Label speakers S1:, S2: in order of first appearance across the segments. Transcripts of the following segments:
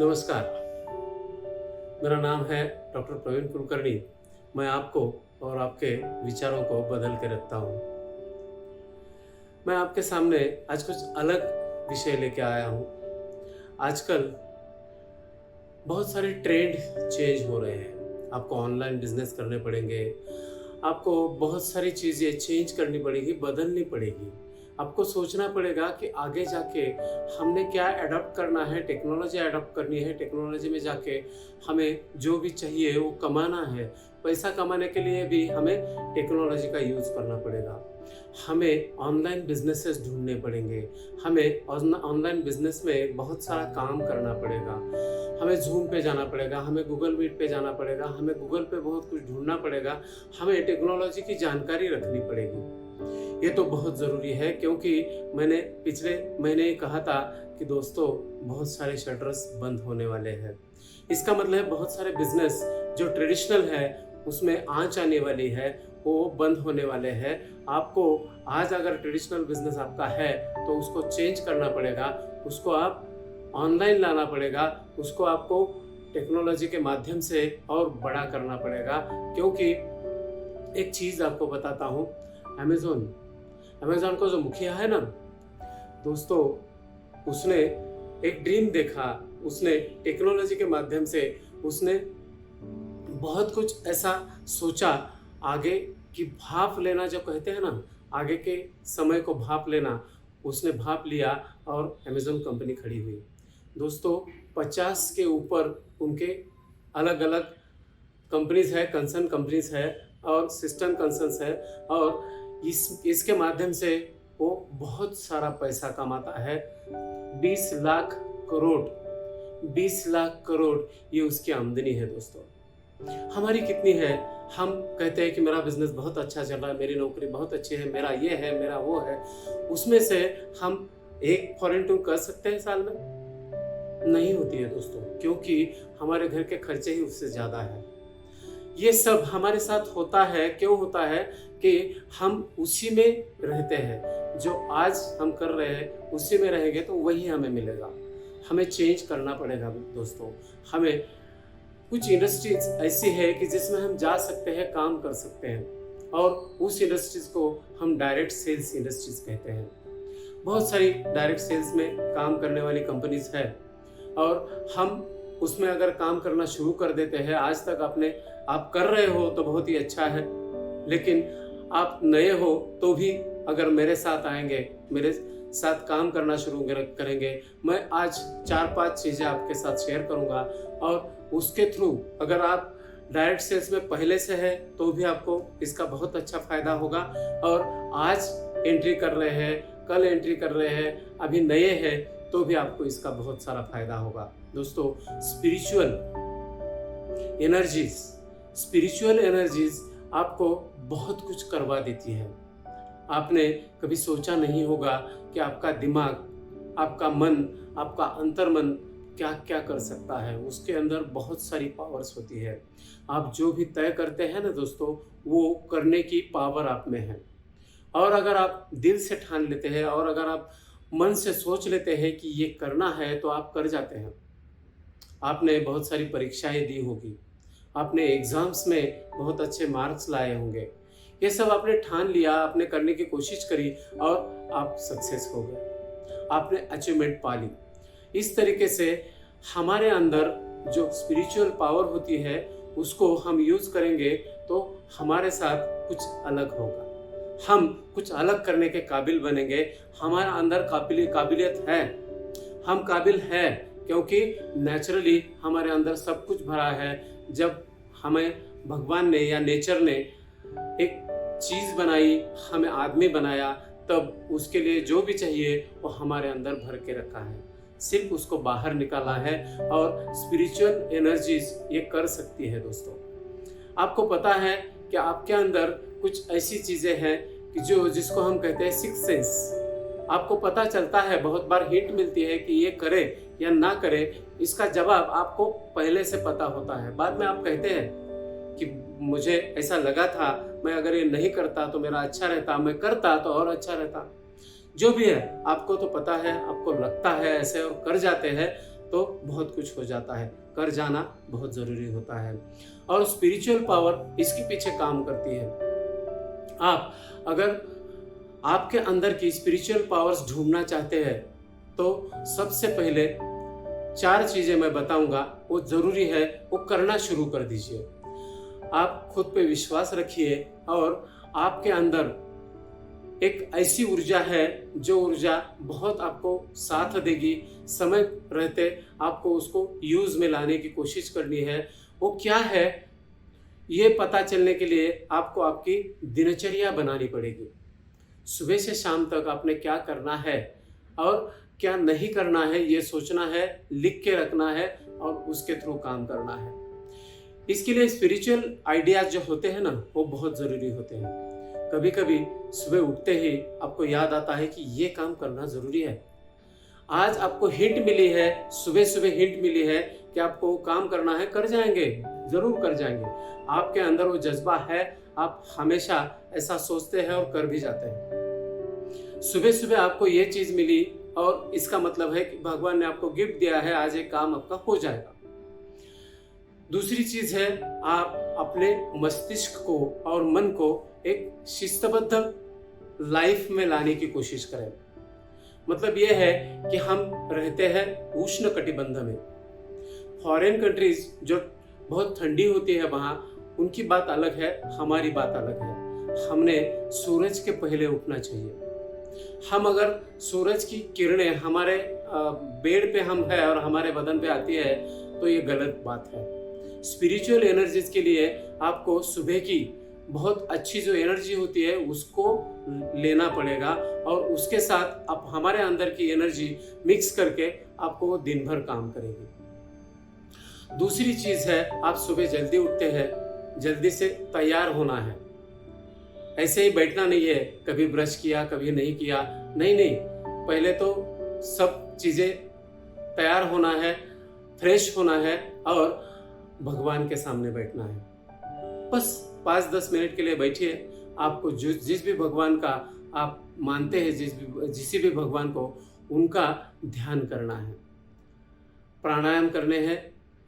S1: नमस्कार। मेरा नाम है डॉक्टर प्रवीण कुलकर्णी। मैं आपको और आपके विचारों को बदल के रखता हूँ। मैं आपके सामने आज कुछ अलग विषय लेके आया हूँ। आजकल बहुत सारे ट्रेंड चेंज हो रहे हैं। आपको ऑनलाइन बिजनेस करने पड़ेंगे। आपको बहुत सारी चीज़ें चेंज करनी पड़ेगी, बदलनी पड़ेगी। आपको सोचना पड़ेगा कि आगे जाके हमने क्या अडॉप्ट करना है, टेक्नोलॉजी अडॉप्ट करनी है। टेक्नोलॉजी में जाके हमें जो भी चाहिए वो कमाना है। पैसा कमाने के लिए भी हमें टेक्नोलॉजी का यूज़ करना पड़ेगा। हमें ऑनलाइन बिजनेसेस ढूंढने पड़ेंगे। हमें ऑनलाइन बिजनेस में बहुत सारा काम करना पड़ेगा। हमें ज़ूम पे जाना पड़ेगा, हमें गूगल मीट पे जाना पड़ेगा, हमें गूगल पे बहुत कुछ ढूंढना पड़ेगा। हमें टेक्नोलॉजी की जानकारी रखनी पड़ेगी। ये तो बहुत ज़रूरी है, क्योंकि मैंने पिछले महीने ही कहा था कि दोस्तों बहुत सारे शटर्स बंद होने वाले हैं। इसका मतलब है बहुत सारे बिजनेस जो ट्रेडिशनल है उसमें आंच आने वाली है, वो बंद होने वाले हैं। आपको आज अगर ट्रेडिशनल बिजनेस आपका है तो उसको चेंज करना पड़ेगा, उसको आप ऑनलाइन लाना पड़ेगा, उसको आपको टेक्नोलॉजी के माध्यम से और बड़ा करना पड़ेगा। क्योंकि एक चीज़ आपको बताता हूँ, अमेज़न का जो मुखिया है ना दोस्तों, उसने एक ड्रीम देखा। उसने टेक्नोलॉजी के माध्यम से उसने बहुत कुछ ऐसा सोचा। आगे की भाप लेना जो कहते हैं ना, आगे के समय को भाप लेना, उसने भाप लिया और अमेज़न कंपनी खड़ी हुई। दोस्तों 50 के ऊपर उनके अलग अलग कंपनीज है, कंसर्न कंपनीज है और सिस्टम कंसर्न्स है, और इसके माध्यम से वो बहुत सारा पैसा कमाता है। 20 लाख करोड़, 20 लाख करोड़ ये उसकी आमदनी है दोस्तों। हमारी कितनी है? हम कहते हैं कि मेरा बिजनेस बहुत अच्छा चल रहा है, मेरी नौकरी बहुत अच्छी है, मेरा ये है, मेरा वो है। उसमें से हम एक फॉरेन टूर कर सकते हैं साल में? नहीं होती है दोस्तों, क्योंकि हमारे घर के खर्चे ही उससे ज़्यादा है। ये सब हमारे साथ होता है। क्यों होता है? कि हम उसी में रहते हैं। जो आज हम कर रहे हैं उसी में रहेंगे तो वही हमें मिलेगा। हमें चेंज करना पड़ेगा दोस्तों। हमें कुछ इंडस्ट्रीज ऐसी है कि जिसमें हम जा सकते हैं, काम कर सकते हैं, और उस इंडस्ट्रीज को हम डायरेक्ट सेल्स इंडस्ट्रीज कहते हैं। बहुत सारी डायरेक्ट सेल्स में काम करने वाली कंपनीज है, और हम उसमें अगर काम करना शुरू कर देते हैं, आज तक आप कर रहे हो तो बहुत ही अच्छा है। लेकिन आप नए हो तो भी अगर मेरे साथ आएंगे, मेरे साथ काम करना शुरू करेंगे, मैं आज 4-5 चीज़ें आपके साथ शेयर करूंगा, और उसके थ्रू अगर आप डायरेक्ट सेल्स में पहले से है तो भी आपको इसका बहुत अच्छा फायदा होगा। और आज एंट्री कर रहे हैं, कल एंट्री कर रहे हैं, अभी नए हैं तो भी आपको इसका बहुत सारा फायदा होगा। दोस्तों स्पिरिचुअल एनर्जीज आपको बहुत कुछ करवा देती है। आपने कभी सोचा नहीं होगा कि आपका दिमाग, आपका मन, आपका अंतर्मन क्या क्या कर सकता है। उसके अंदर बहुत सारी पावर्स होती है। आप जो भी तय करते हैं ना दोस्तों, वो करने की पावर आप में है। और अगर आप दिल से ठान लेते हैं और अगर आप मन से सोच लेते हैं कि ये करना है तो आप कर जाते हैं। आपने बहुत सारी परीक्षाएं दी होगी, आपने एग्जाम्स में बहुत अच्छे मार्क्स लाए होंगे। ये सब आपने ठान लिया, आपने करने की कोशिश करी और आप सक्सेस हो गए, आपने अचीवमेंट पा ली। इस तरीके से हमारे अंदर जो स्पिरिचुअल पावर होती है उसको हम यूज करेंगे तो हमारे साथ कुछ अलग होगा। हम कुछ अलग करने के काबिल बनेंगे। हमारे अंदर काबिलियत है, हम काबिल हैं, क्योंकि नेचुरली हमारे अंदर सब कुछ भरा है। जब हमें भगवान ने या नेचर ने एक चीज़ बनाई, हमें आदमी बनाया, तब उसके लिए जो भी चाहिए वो हमारे अंदर भर के रखा है, सिर्फ उसको बाहर निकाला है। और स्पिरिचुअल एनर्जीज ये कर सकती है दोस्तों। आपको पता है कि आपके अंदर कुछ ऐसी चीज़ें हैं कि जिसको हम कहते हैं सिक्स सेंस। आपको पता चलता है, बहुत बार हिंट मिलती है कि ये करे या ना करे। इसका जवाब आपको पहले से पता होता है। बाद में आप कहते हैं कि मुझे ऐसा लगा था, मैं अगर ये नहीं करता तो मेरा अच्छा रहता, मैं करता तो और अच्छा रहता। जो भी है आपको तो पता है, आपको लगता है ऐसे और कर जाते हैं। तो बहुत कुछ हो जाता है। कर जाना बहुत ज़रूरी होता है और स्पिरिचुअल पावर इसके पीछे काम करती है। आप अगर आपके अंदर की स्पिरिचुअल पावर्स ढूंढना चाहते हैं तो सबसे पहले 4 चीज़ें मैं बताऊंगा, वो ज़रूरी है, वो करना शुरू कर दीजिए। आप खुद पे विश्वास रखिए और आपके अंदर एक ऐसी ऊर्जा है जो ऊर्जा बहुत आपको साथ देगी। समय रहते आपको उसको यूज में लाने की कोशिश करनी है। वो क्या है ये पता चलने के लिए आपको आपकी दिनचर्या बनानी पड़ेगी। सुबह से शाम तक आपने क्या करना है और क्या नहीं करना है ये सोचना है, लिख के रखना है और उसके थ्रू काम करना है। इसके लिए स्पिरिचुअल आइडियाज जो होते हैं ना, वो बहुत ज़रूरी होते हैं। कभी कभी सुबह उठते ही आपको याद आता है कि ये काम करना ज़रूरी है। आज आपको हिंट मिली है, सुबह सुबह हिंट मिली है कि आपको काम करना है, कर जाएंगे, ज़रूर कर जाएंगे। आपके अंदर वो जज्बा है, आप हमेशा ऐसा सोचते हैं और कर भी जाते हैं। सुबह सुबह आपको ये चीज़ मिली और इसका मतलब है कि भगवान ने आपको गिफ्ट दिया है, आज एक काम आपका हो जाएगा। दूसरी चीज है, आप अपने मस्तिष्क को और मन को एक शिस्तबद्ध लाइफ में लाने की कोशिश करें। मतलब यह है कि हम रहते हैं उष्ण कटिबंध में। फॉरेन कंट्रीज जो बहुत ठंडी होती है वहाँ, उनकी बात अलग है, हमारी बात अलग है। हमने सूरज के पहले उठना चाहिए। हम अगर सूरज की किरणें हमारे बेड पे हम है और हमारे बदन पे आती है तो ये गलत बात है। स्पिरिचुअल एनर्जीज के लिए आपको सुबह की बहुत अच्छी जो एनर्जी होती है उसको लेना पड़ेगा और उसके साथ आप हमारे अंदर की एनर्जी मिक्स करके आपको वो दिन भर काम करेगी। दूसरी चीज है, आप सुबह जल्दी उठते हैं, जल्दी से तैयार होना है। ऐसे ही बैठना नहीं है, कभी ब्रश किया कभी नहीं किया, नहीं, पहले तो सब चीजें तैयार होना है, फ्रेश होना है और भगवान के सामने बैठना है। बस 5-10 मिनट के लिए बैठिए। आपको जिस भी भगवान का आप मानते हैं, जिस भी भगवान को, उनका ध्यान करना है, प्राणायाम करने हैं,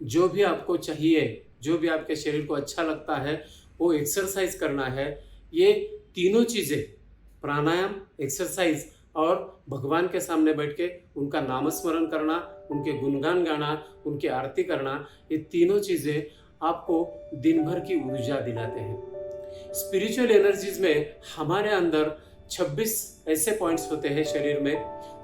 S1: जो भी आपको चाहिए, जो भी आपके शरीर को अच्छा लगता है वो एक्सरसाइज करना है। ये तीनों चीजें, प्राणायाम, एक्सरसाइज और भगवान के सामने बैठ के उनका नामस्मरण करना, उनके गुणगान गाना, उनकी आरती करना, ये तीनों चीजें आपको दिन भर की ऊर्जा दिलाते हैं। स्पिरिचुअल एनर्जीज में हमारे अंदर 26 ऐसे पॉइंट्स होते हैं शरीर में।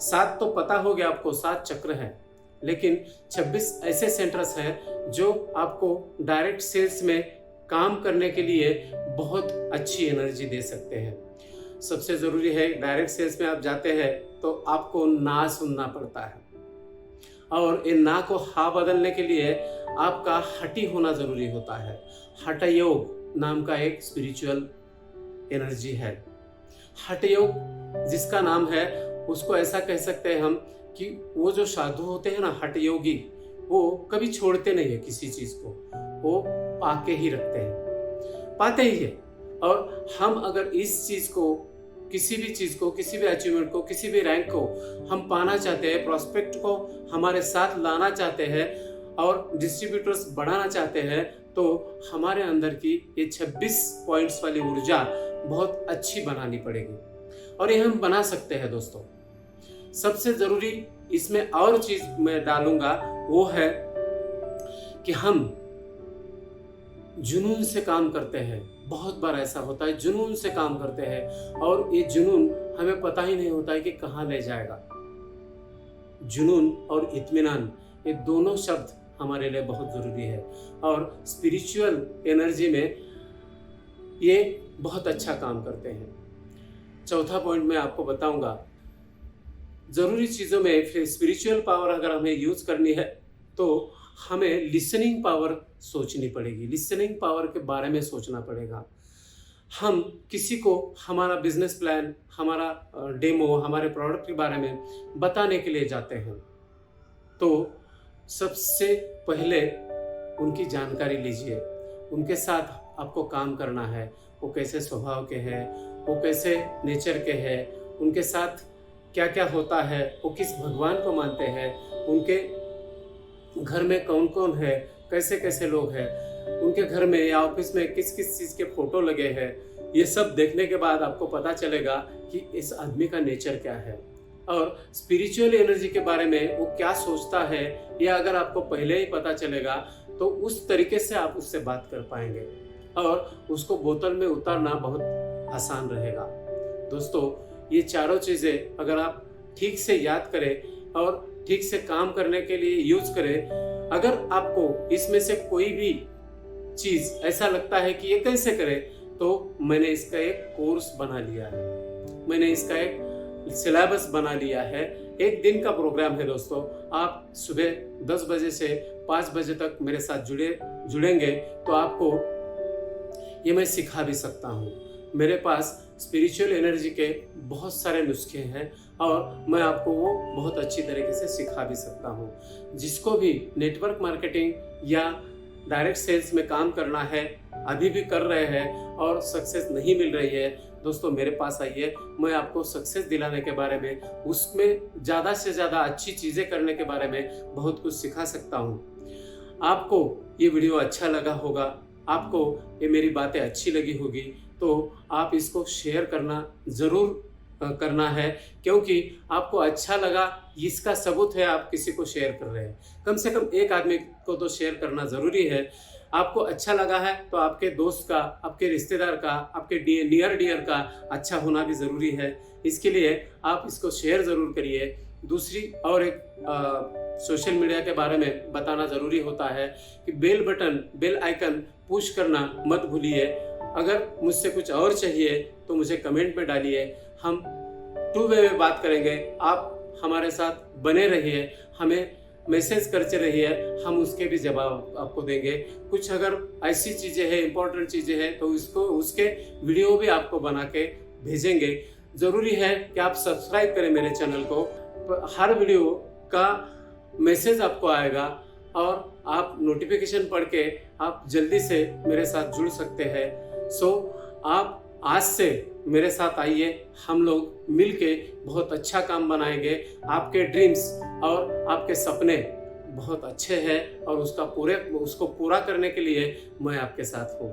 S1: 7 तो पता हो गया आपको, 7 चक्र है, लेकिन 26 ऐसे सेंटर्स हैं जो आपको डायरेक्ट सेल्स में काम करने के लिए बहुत अच्छी एनर्जी दे सकते हैं। सबसे ज़रूरी है, डायरेक्ट सेल्स में आप जाते हैं तो आपको ना सुनना पड़ता है और इन ना को हा बदलने के लिए आपका हठी होना ज़रूरी होता है। हठ योग नाम का एक स्पिरिचुअल एनर्जी है। हठ योग जिसका नाम है, उसको ऐसा कह सकते हैं हम कि वो जो साधु होते हैं ना, हठ योगी, वो कभी छोड़ते नहीं है किसी चीज़ को, वो पाके ही रखते हैं, पाते ही है। और हम अगर इस चीज़ को, किसी भी चीज़ को, किसी भी अचीवमेंट को, किसी भी रैंक को हम पाना चाहते हैं, प्रोस्पेक्ट को हमारे साथ लाना चाहते हैं और डिस्ट्रीब्यूटर्स बढ़ाना चाहते हैं, तो हमारे अंदर की ये 26 पॉइंट्स वाली ऊर्जा बहुत अच्छी बनानी पड़ेगी और ये हम बना सकते हैं दोस्तों। सबसे ज़रूरी इसमें और चीज़ मैं डालूंगा, वो है कि हम जुनून से काम करते हैं। बहुत बार ऐसा होता है, जुनून से काम करते हैं और ये जुनून हमें पता ही नहीं होता है कि कहाँ ले जाएगा। जुनून और इत्मीनान, ये दोनों शब्द हमारे लिए बहुत ज़रूरी है और स्पिरिचुअल एनर्जी में ये बहुत अच्छा काम करते हैं। चौथा पॉइंट मैं आपको बताऊंगा, ज़रूरी चीज़ों में स्पिरिचुअल पावर अगर हमें यूज़ करनी है तो हमें लिसनिंग पावर सोचनी पड़ेगी, लिसनिंग पावर के बारे में सोचना पड़ेगा। हम किसी को हमारा बिजनेस प्लान, हमारा डेमो, हमारे प्रोडक्ट के बारे में बताने के लिए जाते हैं तो सबसे पहले उनकी जानकारी लीजिए, उनके साथ आपको काम करना है। वो कैसे स्वभाव के हैं, वो कैसे नेचर के हैं, उनके साथ क्या क्या होता है, वो किस भगवान को मानते हैं, उनके घर में कौन कौन है, कैसे कैसे लोग हैं, उनके घर में या ऑफिस में किस किस चीज़ के फोटो लगे हैं, ये सब देखने के बाद आपको पता चलेगा कि इस आदमी का नेचर क्या है और स्पिरिचुअल एनर्जी के बारे में वो क्या सोचता है। या अगर आपको पहले ही पता चलेगा तो उस तरीके से आप उससे बात कर पाएंगे और उसको बोतल में उतारना बहुत आसान रहेगा। दोस्तों, ये चारों चीज़ें अगर आप ठीक से याद करें और ठीक से काम करने के लिए यूज करें, अगर आपको इसमें से कोई भी चीज ऐसा लगता है कि ये कैसे करें, तो मैंने इसका एक कोर्स बना लिया है, मैंने इसका एक सिलेबस बना लिया है। एक दिन का प्रोग्राम है दोस्तों। आप सुबह 10 बजे से 5 बजे तक मेरे साथ जुड़ेंगे तो आपको ये मैं सिखा भी सकता हूँ। मेरे पास स्पिरिचुअल एनर्जी के बहुत सारे नुस्खे हैं और मैं आपको वो बहुत अच्छी तरीके से सिखा भी सकता हूँ। जिसको भी नेटवर्क मार्केटिंग या डायरेक्ट सेल्स में काम करना है, अभी भी कर रहे हैं और सक्सेस नहीं मिल रही है, दोस्तों मेरे पास आइए। मैं आपको सक्सेस दिलाने के बारे में, उसमें ज़्यादा से ज़्यादा अच्छी चीज़ें करने के बारे में बहुत कुछ सिखा सकता हूँ। आपको ये वीडियो अच्छा लगा होगा, आपको ये मेरी बातें अच्छी लगी होगी, तो आप इसको शेयर करना ज़रूर करना है, क्योंकि आपको अच्छा लगा इसका सबूत है आप किसी को शेयर कर रहे हैं। कम से कम एक आदमी को तो शेयर करना ज़रूरी है। आपको अच्छा लगा है तो आपके दोस्त का, आपके रिश्तेदार का, आपके नियर डियर का अच्छा होना भी ज़रूरी है। इसके लिए आप इसको शेयर ज़रूर करिए। दूसरी और एक सोशल मीडिया के बारे में बताना ज़रूरी होता है कि बेल आइकन पुश करना मत भूलिए। अगर मुझसे कुछ और चाहिए तो मुझे कमेंट में डालिए, हम 2 वे में बात करेंगे। आप हमारे साथ बने रहिए, हमें मैसेज करते रहिए, हम उसके भी जवाब आपको देंगे। कुछ अगर ऐसी चीज़ें हैं, इंपॉर्टेंट चीज़ें हैं, तो उसके वीडियो भी आपको बना के भेजेंगे। ज़रूरी है कि आप सब्सक्राइब करें मेरे चैनल को, हर वीडियो का मैसेज आपको आएगा और आप नोटिफिकेशन पढ़ के आप जल्दी से मेरे साथ जुड़ सकते हैं। आप आज से मेरे साथ आइए, हम लोग मिलके बहुत अच्छा काम बनाएंगे। आपके ड्रीम्स और आपके सपने बहुत अच्छे हैं और उसको पूरा करने के लिए मैं आपके साथ हूँ।